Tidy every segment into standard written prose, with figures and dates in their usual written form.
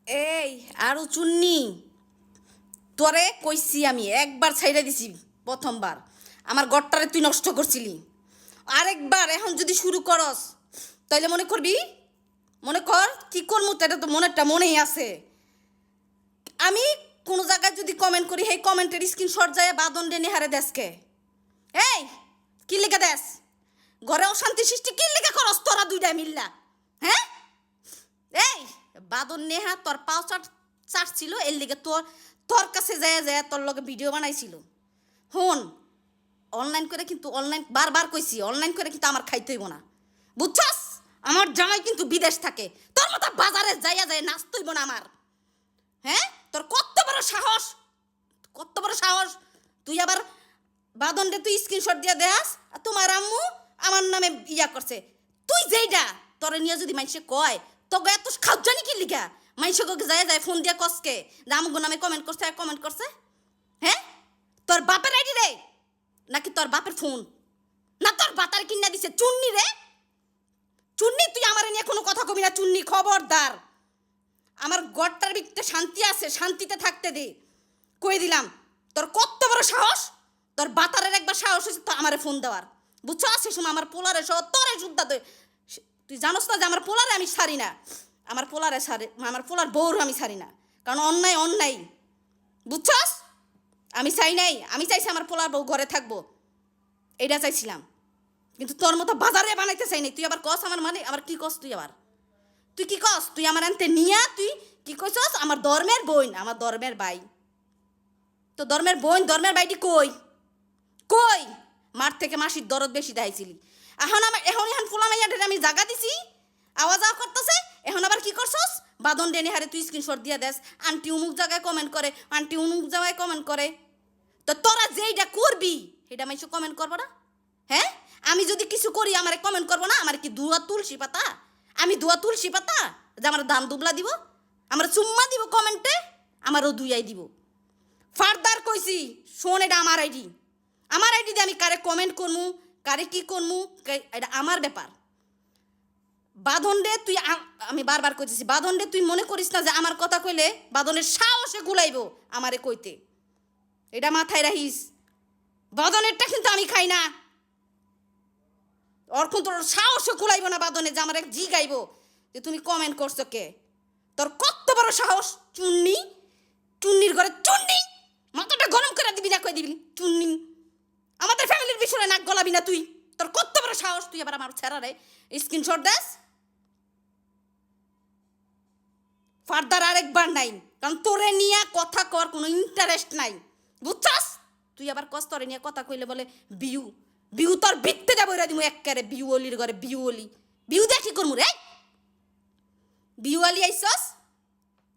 এই আরো চুন্নি তোরে কইছি আমি একবার ছাইড়া দিছি প্রথমবার আমার গড়টারে তুই নষ্ট করছিলি আরেকবার এখন যদি শুরু করস তাইলে মনে করবি মনে কর কি করমু এটা তো মনেরটা মনেই আছে আমি কোনো জায়গায় যদি কমেন্ট করি সেই কমেন্টের স্ক্রিনশট যায় বাদন ডে নেহারে দেশকে এই কি লেখা দেশ ঘরে অশান্তি সৃষ্টি কি লেখা করস তোরা দুইটা মিল্লা হ্যাঁ এই বাদন নেহা তোর পাও চাটছিল এর লিগে তোর কাছে যায় যায় তোর লগে ভিডিও বানাইছিল হন অনলাইন করে কিন্তু অনলাইন বারবার কইছি অনলাইন করে কিন্তু আমার খাইতে হইব না বুঝছস আমার জামাই কিন্তু বিদেশ থাকে তোর মতো বাজারে যাইয়া যায় নাচতে হইব না আমার হ্যাঁ তোর কত বড় সাহস তুই আবার বাদনরে তুই স্ক্রিনশট দিয়ে দেস আর তোমার আম্মু আমার নামে ইয়া করছে তুই যেইটা তোরে নিয়ে যদি মানুষে কয় তো এত খাও জানি কি লিখা মানুষে যায় যায় ফোন দিয়ে কসকে যে আমগো নামে কমেন্ট করছে হ্যাঁ তোর বাপের আইডি রে নাকি তোর বাপের ফোন না তোর বাতার কিনা দিছে চুন্নি রে চুন্নি তুই আমার নিয়ে কোনো কথা কবি না চুন্নি খবরদার আমার গড়টার ভিতরে শান্তি আছে শান্তিতে থাকতে দে কই দিলাম তোর কত বড় সাহস তোর বাতারের একবার সাহস হয়েছে তো আমারে ফোন দেওয়ার বুঝছো সে সময় আমার পোলারে সহ তোরে শুদ্ধা তুই জানোস না যে আমার পোলারে আমি ছাড়ি না আমার পোলার বউর আমি ছাড়ি না কারণ অন্যায় বুঝছস আমি চাই নাই আমি চাইছি আমার পোলার বউ ঘরে থাকবো এইটা চাইছিলাম কিন্তু তোর মতো বাজারে বানাইতে চাই নাই তুই আবার কস আমার কি কস তুই কি কস তুই আমার আনতে নিয়া তুই কি কইছস আমার ধর্মের বোন আমার ধর্মের ভাই তো ধর্মের বোন ধর্মের ভাইটি কই মাঠ থেকে মাসির দরদ বেশি দেখাইছিলি এখন ফুলা মাইয়াদের আমি জায়গা দিছি আওয়াজ করতেছে এখন আবার কি করছস বাদন ডেনে হারে তুই স্ক্রিনশট দিয়া দেস আন্টি উমুক জায়গায় কমেন্ট করে আন্টি উমুক জায়গায় কমেন্ট করে তো তোরা যেইটা করবি সেটা মাইসু কমেন্ট করবো না হ্যাঁ আমি যদি কিছু করি আমারে কমেন্ট করবো না আমার কি দুয়া তুলসী পাতা আমি দুয়া তুলসী পাতা যে আমার দাম দুবলা দিব আমার চুম্মা দিব কমেন্টে আমারও দুইয়াই দিব ফার্দার কইছি শোন এটা আমার আইডি দিয়ে আমি কারে কমেন্ট করমু কারে কি করমু এটা আমার ব্যাপার বাঁধন রে তুই আমি বারবার কইতেছি বাঁধন রে তুই মনে করিস না যে আমার কথা কইলে বাঁধনের সাহসে গুলাইব আমারে কইতে এটা মাথায় রাখিস বাঁধনেরটা কিন্তু আমি খাই না ওর কিন্তু তোর সাহসে কুলাইব না বাঁধনে যে আমার এক জি গাইব যে তুমি কমেন্ট করছো কে তোর কত বড় সাহস চুন্নির ঘরে চুন্নি মাথাটা গরম করে দিবি না কই দিবি চুন্নি আমাদের ফ্যামিলির বিষয়ে নাক গলাবি না তুই তোর কত বড় সাহস তুই আবার আমার ছেড়ারে স্ক্রিনশট দেস ফার্দার আরেকবার নাই কারণ তোরে নিয়ে কথা কর কোনো ইন্টারেস্ট নাই বুঝছাস তুই আবার কস্তরে নিয়ে কথা কইলে বলে বিউ তোর বিত্তে যাবো রে দিমু একবারে বিউলির ঘরে বিউ দেখি করমু রে বিউলি আইছস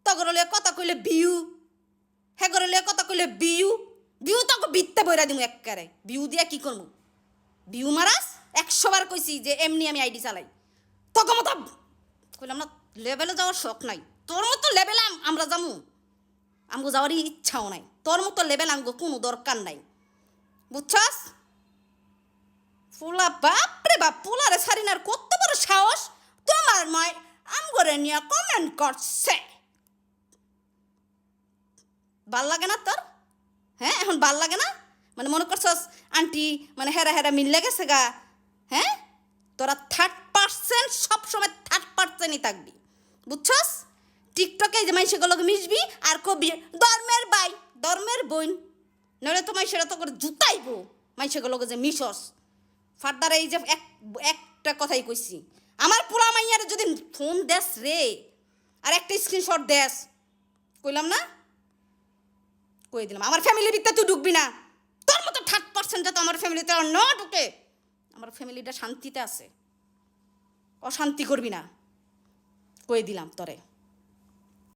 তগরলে কথা কইলে হেগরলে কথা কইলে বিউ তোকে বিত্তে বইরা দিমু একবারে বিউ দিয়া কি করমু বিউ মারাস 100 বার কইছি যে এমনি আমি আইডি চালাই তোকে মতো কইলাম না লেভেলে যাওয়ার শখ নাই তোর মতো লেভেলে আমরা যামু আমগো যাওয়ারই ইচ্ছাও নাই তোর মতো লেভেল আমগো কোনো দরকার নাই বুঝছস ফুলা বাপরে বাপ ফুলারে সারিনার কত বড় সাহস তোমার মায় আমগরে নিয়ে কমেন্ট করছে ভাল লাগে না তোর হ্যাঁ এখন ভাল লাগে না মানে মনে করছস আন্টি মানে হেরা মিললে গেছে গা হ্যাঁ তোরা 3% সবসময় 3%ই থাকবি বুঝছস টিকটকে যে মানুষগুলোকে মিশবি আর কবি ধর্মের ভাই ধর্মের বোন নইলে তো মানুষেরা তো করে জুতাইব মানুষগুলোকে যে মিশস ফার্দার এই যে একটা কথাই কইছি আমার পোলা মাইয়ার যদি ফোন দেস রে আর একটা স্ক্রিনশট দেস কইলাম না কই দিলাম আমার ফ্যামিলির ভিতরে তুই ঢুকবি না তোর মতো 3% তো আমার ফ্যামিলিতে আর না ঢুকে আমার ফ্যামিলিটা শান্তিতে আছে অশান্তি করবি না কই দিলাম তোরে